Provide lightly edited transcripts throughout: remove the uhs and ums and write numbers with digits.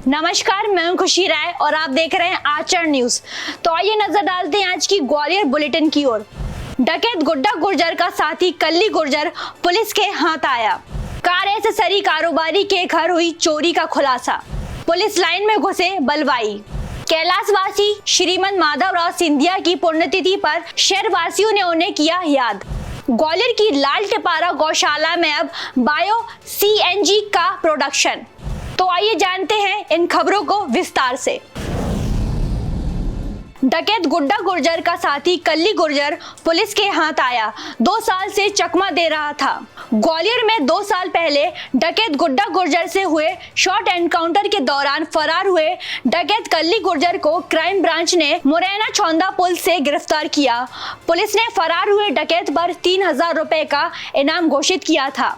नमस्कार, मैं हूं खुशी राय और आप देख रहे हैं आचरण न्यूज। तो आइए नजर डालते हैं आज की ग्वालियर बुलेटिन की ओर। डकैत गुड्डा गुर्जर का साथी कल्ली गुर्जर पुलिस के हाथ आया। कार एक्सेसरी कारोबारी के घर हुई चोरी का खुलासा। पुलिस लाइन में घुसे बलवाई। कैलाशवासी श्रीमंत माधवराव सिंधिया की पुण्यतिथि पर शहरवासियों ने उन्हें किया याद। ग्वालियर की लाल टिपारा गौशाला में अब बायो सीएनजी का प्रोडक्शन। तो आइए जानते हैं इन खबरों को विस्तार से। डकैत गुड्डा गुर्जर का साथी कल्ली गुर्जर पुलिस के हाथ आया। 2 साल से चकमा दे रहा था। ग्वालियर में 2 साल पहले डकैत गुड्डा गुर्जर से हुए शॉर्ट एनकाउंटर के दौरान फरार हुए डकैत कल्ली गुर्जर को क्राइम ब्रांच ने मुरैना चौंदा पुल से गिरफ्तार किया। पुलिस ने फरार हुए डकैत पर 3000 रुपए का इनाम घोषित किया था।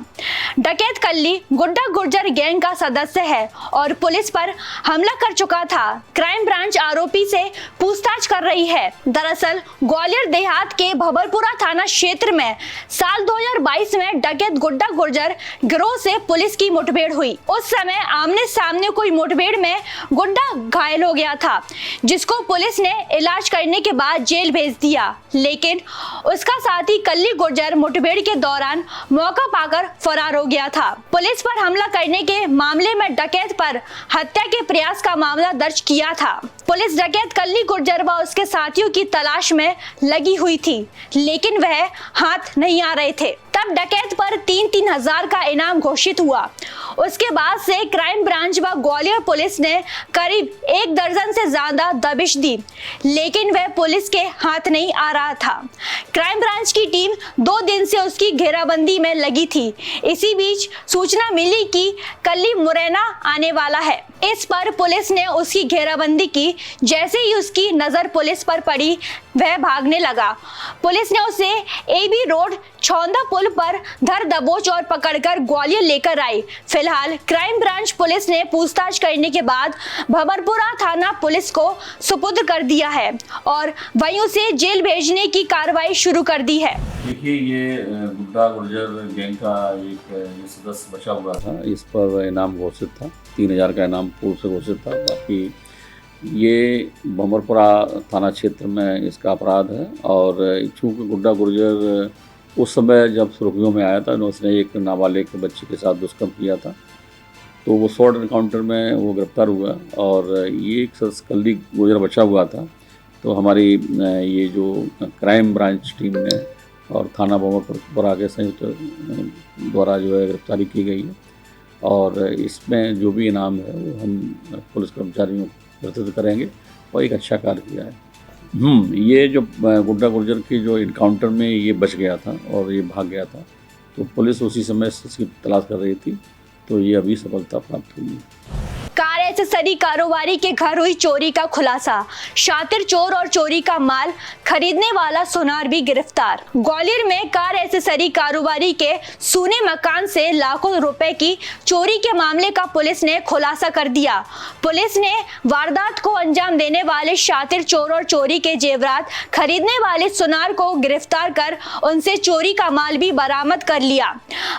डकैत कल्ली गुड्डा गुर्जर गैंग का सदस्य है और पुलिस पर हमला कर चुका था। क्राइम ब्रांच आरोपी से पूछताछ कर रही है। दरअसल ग्वालियर देहात के भबरपुरा थाना क्षेत्र में साल 2022 में डकैत गुड्डा गुर्जर गिरोह से पुलिस की मुठभेड़ हुई। उस समय आमने सामने कोई मुठभेड़ में गुड्डा घायल हो गया था, जिसको पुलिस ने इलाज करने के बाद जेल भेज दिया। लेकिन उसका साथी कल्ली गुर्जर मुठभेड़ के दौरान मौका पाकर फरार हो गया था। पुलिस पर हमला करने के मामले में डकैत पर हत्या के प्रयास का मामला दर्ज किया था। पुलिस डकैत कल्ली गुर्जर व उसके साथियों की तलाश में लगी हुई थी, लेकिन वह हाथ नहीं आ रहे थे। तब डकैत पर 3-3 हजार का इनाम घोषित हुआ। उसके बाद से क्राइम ब्रांच व ग्वालियर पुलिस ने करीब 1 दर्जन से ज्यादा दबिश दी, लेकिन वह पुलिस के हाथ नहीं आ रहा था। क्राइम ब्रांच की टीम 2 दिन से उसकी घेराबंदी में लगी थी। इसी बीच सूचना मिली कि कल्ली मुरैना आने वाला है। इस पर पुलिस ने उसकी घेराबंदी की। जैसे ही उसकी नजर पुलिस पर पड़ी, वह भागने लगा। पुलिस ने उसे एबी रोड चौंदा पुल पर धर दबोच और पकड़कर ग्वालियर लेकर आई। फिलहाल क्राइम ब्रांच पुलिस ने पूछताछ करने के बाद भबरपुरा थाना पुलिस को सुपुर्द कर दिया है और वहीं उसे जेल भेजने की कार्रवाई शुरू कर दी है। देखिए, ये गुड्डा गुर्जर गैंग का एक सदस्य बचा हुआ था। इस पर इनाम घोषित था, 3000 का इनाम पूर्व से घोषित था। बाकी ये भबरपुरा थाना क्षेत्र में इसका अपराध है और चूँकि गुड्डा गुर्जर उस समय जब सुर्खियों में आया था, उसने एक नाबालिग बच्चे के साथ दुष्कर्म किया था, तो वो शॉर्ट एनकाउंटर में वो गिरफ्तार हुआ और ये एक कल्ली गुर्जर बचा हुआ था। तो हमारी ये जो क्राइम ब्रांच टीम ने और थाना भबरपुरा के संयुक्त द्वारा जो है गिरफ्तारी की गई है और इसमें जो भी इनाम है वो हम पुलिस कर्मचारियों को वितरित करेंगे और एक अच्छा कार्य किया है। ये जो गुड्डा गुर्जर की जो इनकाउंटर में ये बच गया था और ये भाग गया था, तो पुलिस उसी समय इसकी तलाश कर रही थी, तो ये अभी सफलता प्राप्त हुई है। कार एक्सेसरी कारोबारी के घर हुई चोरी का खुलासा। शातिर चोर और चोरी का माल खरीदने वाला सुनार भी गिरफ्तार। ग्वालियर में कार एक्सेसरी कारोबारी के सूने मकान से लाखों रुपए की चोरी के मामले का पुलिस ने खुलासा कर दिया। पुलिस ने वारदात को अंजाम देने वाले शातिर चोर और चोरी के जेवरात खरीदने वाले सुनार को गिरफ्तार कर उनसे चोरी का माल भी बरामद कर लिया।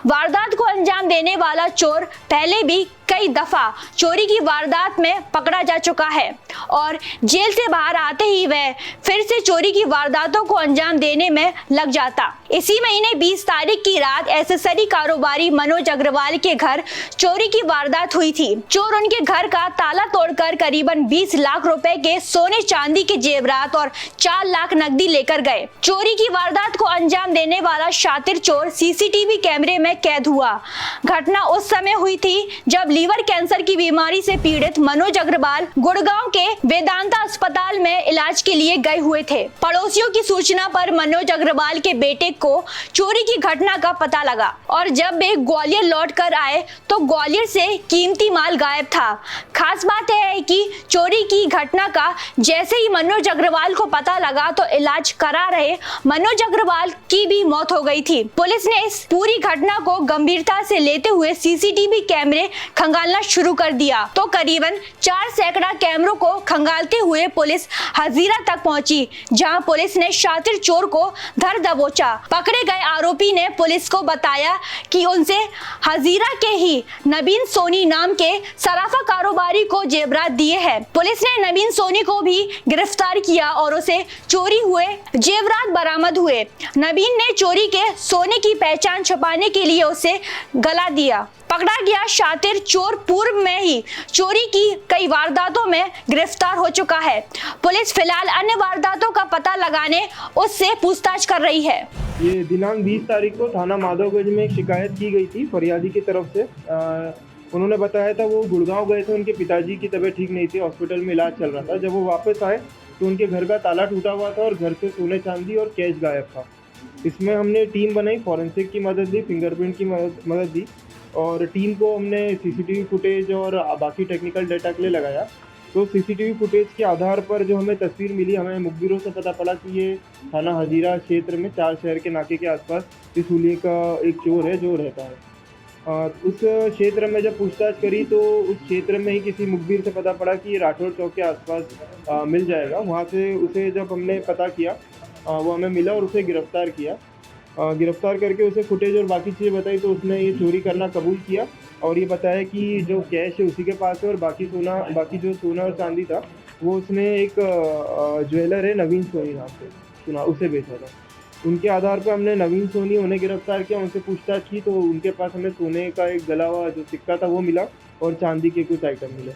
वारदात को अंजाम देने वाला चोर पहले भी कई दफा चोरी की वारदात में पकड़ा जा चुका है और जेल से बाहर आते ही वह फिर से चोरी की वारदातों को अंजाम देने में लग जाता। इसी महीने 20 तारीख की रात एक्सेसरी कारोबारी मनोज अग्रवाल के घर चोरी की वारदात हुई थी। चोर उनके घर का ताला तोड़कर करीबन 20 लाख रुपए के सोने चांदी के जेवरात और 4 लाख नकदी लेकर गए। चोरी की वारदात को अंजाम देने वाला शातिर चोर सीसीटीवी कैमरे में कैद हुआ। घटना उस समय हुई थी जब लीवर कैंसर की बीमारी से पीड़ित मनोज अग्रवाल गुड़गांव के वेदांता अस्पताल में इलाज के लिए गए हुए थे। पड़ोसियों की सूचना पर मनोज अग्रवाल के बेटे को चोरी की घटना का पता लगा और जब वे ग्वालियर लौट कर आए तो ग्वालियर से कीमती माल गायब था। खास बात यह है कि चोरी की घटना का जैसे ही मनोज अग्रवाल को पता लगा तो इलाज करा रहे मनोज अग्रवाल की भी मौत हो गई थी। पुलिस ने इस पूरी घटना को गंभीरता से लेते हुए सीसीटीवी कैमरे खंगालना शुरू कर दिया तो करीबन 4 सैकड़ा कैमरों को खंगालते हुए पुलिस हजीरा तक पहुंची, जहां पुलिस ने शातिर चोर को धर दबोचा। पकड़े गए आरोपी ने पुलिस को बताया कि उनसे हजीरा के ही नवीन सोनी नाम के सराफा कारोबारी को जेवरात दिए हैं। पुलिस ने नवीन सोनी को भी गिरफ्तार किया और उसे चोरी हुए जेवरात बरामद हुए। नवीन ने चोरी के सोने की पहचान छुपाने के लिए उसे गला दिया। पकड़ा गया शातिर चोर पूर्व में ही चोरी की कई वारदातों में गिरफ्तार हो चुका है। पुलिस फिलहाल अन्य वारदातों का पता लगाने उससे पूछताछ कर रही है। ये दिनांक 20 तारीख को थाना माधवगंज में एक शिकायत की गई थी फरियादी की तरफ से। उन्होंने बताया था वो गुड़गांव गए थे, उनके पिताजी की तबीयत ठीक नहीं थी, हॉस्पिटल में इलाज चल रहा था। जब वो वापस आए तो उनके घर का ताला टूटा हुआ था और घर से सोने चांदी और कैश गायब था। इसमें हमने टीम बनाई, फॉरेंसिक की मदद ली, फिंगरप्रिंट की मदद दी और टीम को हमने सीसीटीवी फुटेज और बाकी टेक्निकल डाटा के लिए लगाया। तो सीसीटीवी फुटेज के आधार पर जो हमें तस्वीर मिली, हमें मुखबिरों से पता पड़ा कि ये थाना हजीरा क्षेत्र में 4 शहर के नाके के आसपास इस हुलिये का एक चोर है जो रहता है। उस क्षेत्र में जब पूछताछ करी तो उस क्षेत्र में ही किसी मुखबिर से पता पड़ा कि ये राठौर चौक के आसपास मिल जाएगा। वहाँ से उसे जब हमने पता किया वो हमें मिला और उसे गिरफ्तार किया। गिरफ्तार करके उसे फुटेज और बाकी चीज़ें बताई तो उसने ये चोरी करना कबूल किया और ये बताया कि जो कैश है उसी के पास है और बाकी जो सोना और चांदी था वो उसने एक ज्वेलर है नवीन सोनी नाम से सुना उसे बेचा था। उनके आधार पर हमने नवीन सोनी उन्हें गिरफ्तार किया, उनसे पूछताछ की तो उनके पास हमें सोने का एक गला हुआ जो सिक्का था वो मिला और चांदी के कुछ आइटम मिले।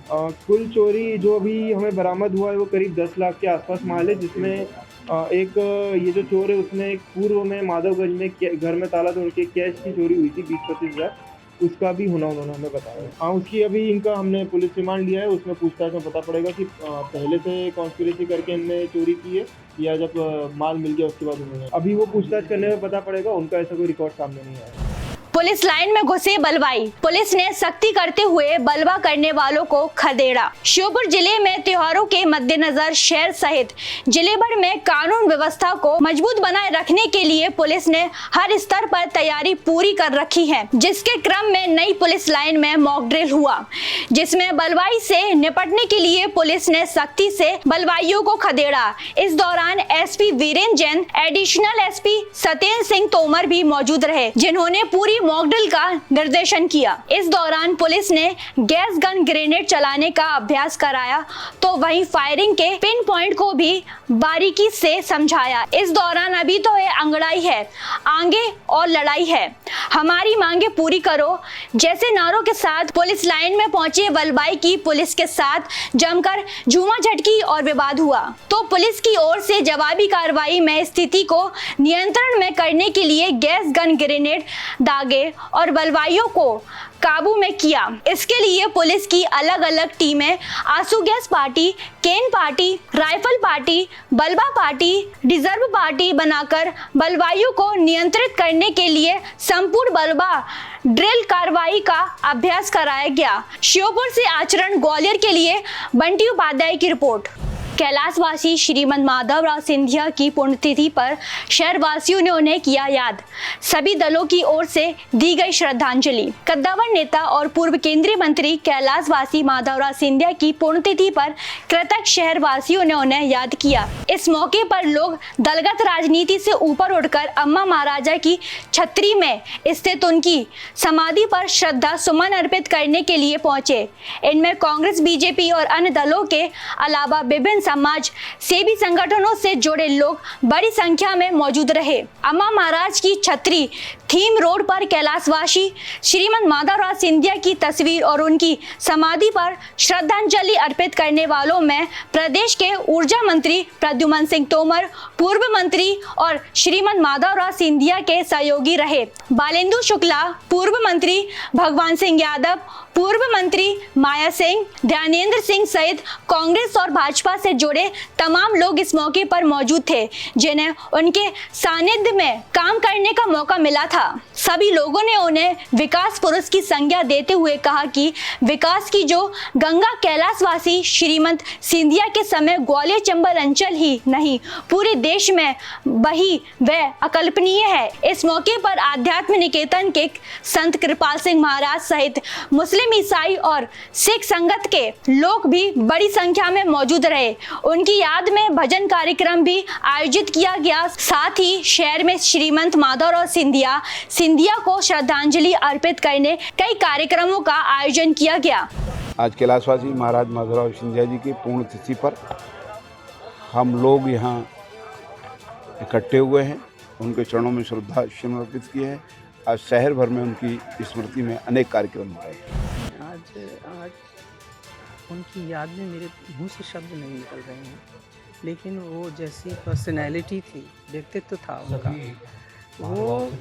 कुल चोरी जो अभी हमें बरामद हुआ है वो करीब 10 लाख के आसपास माल है, जिसमें एक ये जो चोर है उसने एक पूर्व में माधवगंज में घर में ताला तोड़ के कैश की चोरी हुई थी 20-25 हज़ार, उसका भी होना उन्होंने हमें बताया। हाँ, उसकी अभी इनका हमने पुलिस रिमांड लिया है, उसमें पूछताछ में पता पड़ेगा कि पहले से कॉन्स्पिरेसी करके इनने चोरी की है या जब माल मिल गया उसके बाद उन्होंने। अभी वो पूछताछ करने में पता पड़ेगा, उनका ऐसा कोई रिकॉर्ड सामने नहीं आया। पुलिस लाइन में घुसे बलवाई, पुलिस ने सख्ती करते हुए बलवा करने वालों को खदेड़ा। श्योपुर जिले में त्योहारों के मद्देनजर शहर सहित जिले भर में कानून व्यवस्था को मजबूत बनाए रखने के लिए पुलिस ने हर स्तर पर तैयारी पूरी कर रखी है, जिसके क्रम में नई पुलिस लाइन में मॉक ड्रिल हुआ, जिसमें बलवाई से निपटने के लिए पुलिस ने सख्ती से बलवाइयों को खदेड़ा। इस दौरान SP Virendra Jain, additional SP Satyendra Singh Tomar भी मौजूद रहे, जिन्होंने पूरी मॉकड्रिल का निर्देशन किया। इस दौरान पुलिस ने गैस गन ग्रेनेड चलाने का अभ्यास कराया तो वहीं फायरिंग के पिन पॉइंट को भी बारीकी से समझाया। इस दौरान अभी तो ये अंगड़ाई है, आगे और लड़ाई है, हमारी मांगे पूरी करो जैसे नारों के साथ पुलिस लाइन में पहुंचे बलवाई की पुलिस के साथ जमकर झूमा झटकी और विवाद हुआ तो पुलिस की ओर से जवाबी कार्रवाई में स्थिति को नियंत्रण में करने के लिए गैस गन ग्रेनेड दागे और बलवाइयों को काबू में किया। इसके लिए पुलिस की अलग अलग टीमें आंसू gas party, cane party, rifle party, बलबा पार्टी, रिजर्व पार्टी बनाकर बलवाइयों को नियंत्रित करने के लिए संपूर्ण बलबा ड्रिल कार्रवाई का अभ्यास कराया गया। श्योपुर से आचरण ग्वालियर के लिए बंटी उपाध्याय की रिपोर्ट। कैलाशवासी श्रीमद माधवराव सिंधिया की पुण्यतिथि पर शहरवासियों ने उन्हें किया याद, सभी दलों की ओर से दी गई श्रद्धांजलि। कद्दावर नेता और पूर्व केंद्रीय मंत्री कैलाशवासी माधवराव सिंधिया की पुण्यतिथि पर कृतज्ञ शहरवासियों ने उन्हें याद किया। इस मौके पर लोग दलगत राजनीति से ऊपर उठकर अम्मा महाराजा की छतरी में स्थित उनकी समाधि पर श्रद्धा सुमन अर्पित करने के लिए पहुंचे। इनमें कांग्रेस, बीजेपी और अन्य दलों के अलावा विभिन्न समाज सेवी संगठनों से जुड़े लोग बड़ी संख्या में मौजूद रहे। अम्मा महाराज की छतरी थीम रोड पर कैलाशवासी श्रीमद माधवराव सिंधिया की तस्वीर और उनकी समाधि पर श्रद्धांजलि अर्पित करने वालों में प्रदेश के ऊर्जा मंत्री प्रद्युमन सिंह तोमर, पूर्व मंत्री और श्रीमद माधवराव सिंधिया के सहयोगी रहे बालेंदु शुक्ला, पूर्व मंत्री भगवान सिंह यादव, पूर्व मंत्री माया सिंह, ध्यानेंद्र सिंह सहित कांग्रेस और भाजपा से जुड़े तमाम लोग इस मौके पर मौजूद थे, जिन्हें उनके सानिध्य में काम करने का मौका मिला था। था। सभी लोगों ने उन्हें विकास पुरुष की संज्ञा देते हुए कहा कि विकास की जो गंगा कैलाशवासी श्रीमंत सिंधिया के समय ग्वालियर चंबल अंचल ही नहीं पूरे देश में बही वह अकल्पनीय है। इस मौके पर आध्यात्म निकेतन के संत कृपाल सिंह महाराज सहित मुस्लिम, ईसाई और सिख संगत के लोग भी बड़ी संख्या में मौजूद रहे। उनकी याद में भजन कार्यक्रम भी आयोजित किया गया। साथ ही शहर में श्रीमंत माधवराव सिंधिया को श्रद्धांजलि अर्पित करने कई कार्यक्रमों का आयोजन किया गया। आज कैलाशवासी महाराज माधवराव सिंधिया जी की पूर्ण तिथि पर हम लोग यहाँ इकट्ठे हुए हैं, उनके चरणों में श्रद्धा समर्पित किए हैं। आज शहर भर में उनकी स्मृति में अनेक कार्यक्रम हो रहे हैं। आज उनकी याद में मेरे मुंह से शब्द नहीं निकल रहे हैं, लेकिन वो जैसी पर्सनैलिटी थी, व्यक्तित्व था उनका, वो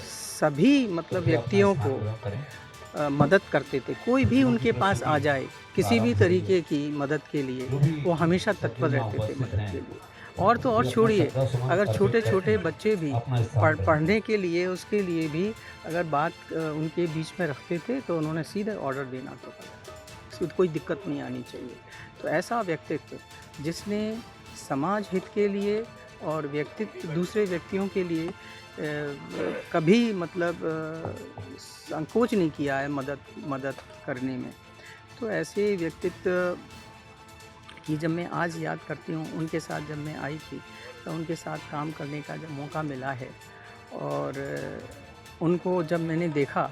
सभी मतलब व्यक्तियों को मदद करते थे। कोई भी उनके पास आ जाए किसी भी तरीके की मदद के लिए, वो हमेशा तत्पर रहते थे मदद के लिए। और तो और छोड़िए, अगर छोटे छोटे बच्चे भी पढ़ने के लिए, उसके लिए भी अगर बात उनके बीच में रखते थे तो उन्होंने सीधे ऑर्डर देना तो पड़ा, कोई दिक्कत नहीं आनी चाहिए। तो ऐसा व्यक्तित्व जिसने समाज हित के लिए और व्यक्तित्व दूसरे व्यक्तियों के लिए कभी मतलब संकोच नहीं किया है मदद करने में। तो ऐसे व्यक्तित्व की जब मैं आज याद करती हूँ, उनके साथ जब मैं आई थी तो उनके साथ काम करने का जब मौका मिला है और उनको जब मैंने देखा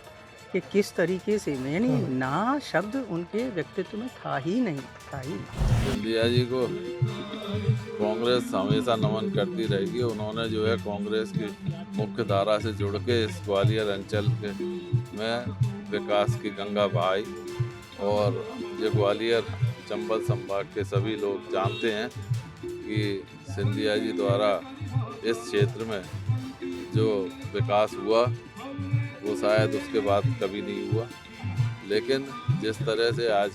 कि किस तरीके से, मैंने ना शब्द उनके व्यक्तित्व में था ही नहीं। सिंधिया जी को कांग्रेस हमेशा नमन करती रहेगी। उन्होंने जो है कांग्रेस की मुख्य धारा से जुड़ के इस ग्वालियर अंचल के में विकास की गंगा बहाई और ये ग्वालियर चंबल संभाग के सभी लोग जानते हैं कि सिंधिया जी द्वारा इस क्षेत्र में जो विकास हुआ वो शायद उसके बाद कभी नहीं हुआ। लेकिन जिस तरह से आज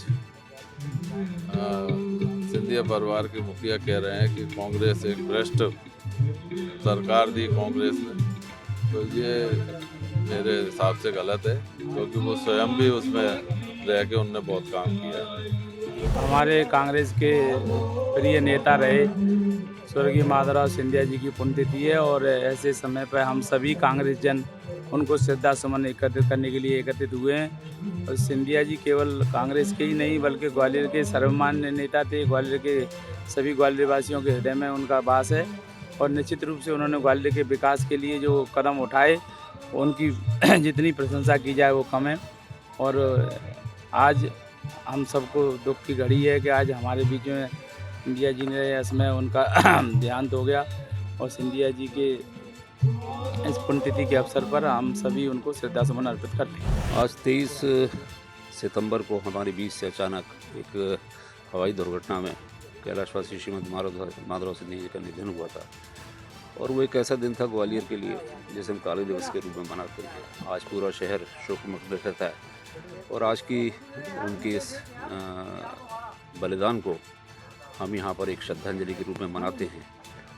सिंधिया परिवार के मुखिया कह रहे हैं कि कांग्रेस एक भ्रष्ट सरकार दी कांग्रेस ने, तो ये मेरे हिसाब से गलत है, क्योंकि वो स्वयं भी उसमें रह के उनने बहुत काम किया। हमारे कांग्रेस के प्रिय नेता रहे स्वर्गीय माधवराव सिंधिया जी की पुण्यतिथि है और ऐसे समय पर हम सभी कांग्रेस जन उनको श्रद्धा सुमन एकत्रित करने के लिए एकत्रित हुए हैं। और सिंधिया जी केवल कांग्रेस के ही नहीं बल्कि ग्वालियर के सर्वमान्य नेता थे। ग्वालियर के सभी ग्वालियर वासियों के हृदय में उनका वास है और निश्चित रूप से उन्होंने ग्वालियर के विकास के लिए जो कदम उठाए उनकी जितनी प्रशंसा की जाए वो कम है। और आज हम सबको दुख की घड़ी है कि आज हमारे बीच में सिंधिया जी ने इसमें उनका देहांत हो गया और सिंधिया जी के इस पुण्यतिथि के अवसर पर हम सभी उनको श्रद्धा सुमन अर्पित करते हैं। आज 23 सितंबर को हमारे बीच से अचानक एक हवाई दुर्घटना में कैलाशवासी श्रीमंत माधवराव सिंधिया जी का निधन हुआ था और वो एक ऐसा दिन था ग्वालियर के लिए जिसे हम काले दिवस के रूप में मनाते हैं। आज पूरा शहर शोकमुक्त रहता है और आज की उनकी इस बलिदान को हम यहाँ पर एक श्रद्धांजलि के रूप में मनाते हैं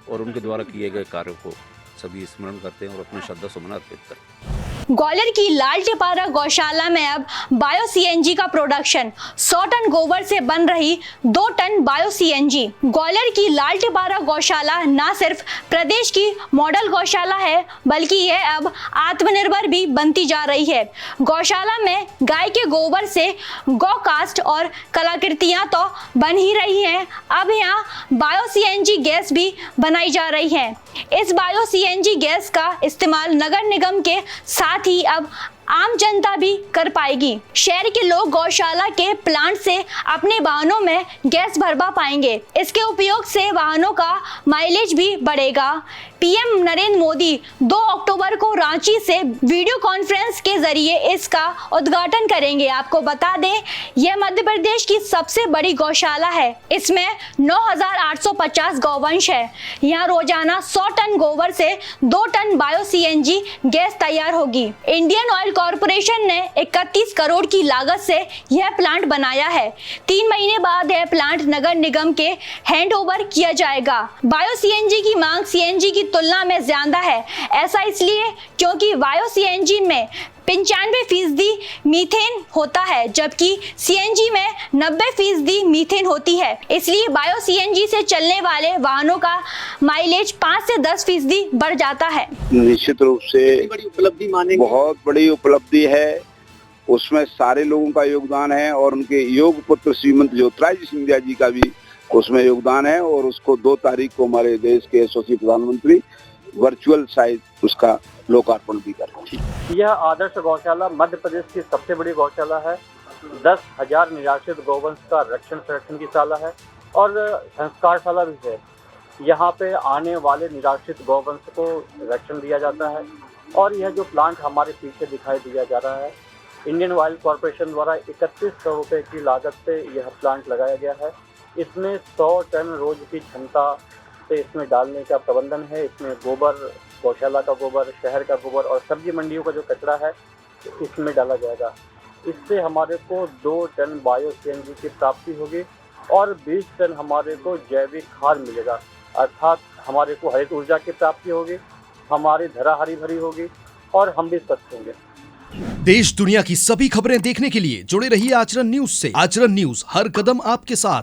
और उनके द्वारा किए गए कार्यों को सभी स्मरण करते हैं और अपने श्रद्धा सुमन अर्पित करते हैं। ग्वालियर की लालटेपारा गौशाला में अब बायो सीएनजी का प्रोडक्शन 100 टन गोबर से बन रही 2 टन बायो सीएनजी। ग्वालियर की लालटेपारा गौशाला न सिर्फ प्रदेश की मॉडल गौशाला है बल्कि यह अब आत्मनिर्भर भी बनती जा रही है। गौशाला में गाय के गोबर से गौ कास्ट और कलाकृतियां तो बन ही रही हैं, अब यहाँ बायो सीएनजी गैस भी बनाई जा रही है। इस बायो सीएनजी गैस का इस्तेमाल नगर निगम के साथ ही अब आम जनता भी कर पाएगी। शहर के लोग गौशाला के प्लांट से अपने वाहनों में गैस भरवा पाएंगे। इसके उपयोग से वाहनों का माइलेज भी बढ़ेगा। पीएम नरेंद्र मोदी 2 अक्टूबर को रांची से वीडियो कॉन्फ्रेंस के जरिए इसका उद्घाटन करेंगे। आपको बता दें, यह मध्य प्रदेश की सबसे बड़ी गौशाला है। इसमें 9,850 गौवंश है। यहाँ रोजाना 100 टन गोबर से 2 टन बायो सीएनजी गैस तैयार होगी। इंडियन ऑयल कॉर्पोरेशन ने 31 करोड़ की लागत से यह प्लांट बनाया है। 3 महीने बाद यह प्लांट नगर निगम के हैंड ओवर किया जाएगा। बायो सीएनजी की मांग सीएनजी की तुलना में ज्यादा है। ऐसा इसलिए क्योंकि बायो सीएनजी में 95% मीथेन होता है, जबकि सीएनजी में 90% मीथेन होती है। इसलिए बायो सीएनजी से चलने वाले वाहनों का माइलेज 5 से 10% बढ़ जाता है। निश्चित रूप से बहुत बड़ी उपलब्धि है, उसमें सारे लोगों का योगदान है और उनके योग पुत्र श्रीमंत ज्योतिरादित्य सिंधिया जी का भी उसमें योगदान है और उसको 2 तारीख को हमारे देश के यशस्वी प्रधानमंत्री वर्चुअल साइट उसका लोकार्पण भी कर रहे हैं। यह आदर्श गौशाला मध्य प्रदेश की सबसे बड़ी गौशाला है। 10,000 निराश्रित गौवंश का रक्षण संरक्षण की शाला है और संस्कारशाला भी है। यहाँ पे आने वाले निराश्रित गौवंश को रक्षण दिया जाता है और यह जो प्लांट हमारे पीछे दिखाई दिया जा रहा है, इंडियन ऑयल कॉरपोरेशन द्वारा 3100 रुपये की लागत से यह प्लांट लगाया गया है। इसमें 100 टन रोज की क्षमता से इसमें डालने का प्रबंधन है। इसमें गोबर, गौशाला का गोबर, शहर का गोबर और सब्जी मंडियों का जो कचरा है इसमें डाला जाएगा। इससे हमारे को 2 टन बायो सीएनजी की प्राप्ति होगी और 20 टन हमारे को जैविक खाद मिलेगा, अर्थात हमारे को हरित ऊर्जा की प्राप्ति होगी, हमारी धरा हरी भरी होगी और हम भी स्वस्थ होंगे। देश दुनिया की सभी खबरें देखने के लिए जुड़े रहिए आचरण न्यूज से। आचरण न्यूज, हर कदम आपके साथ।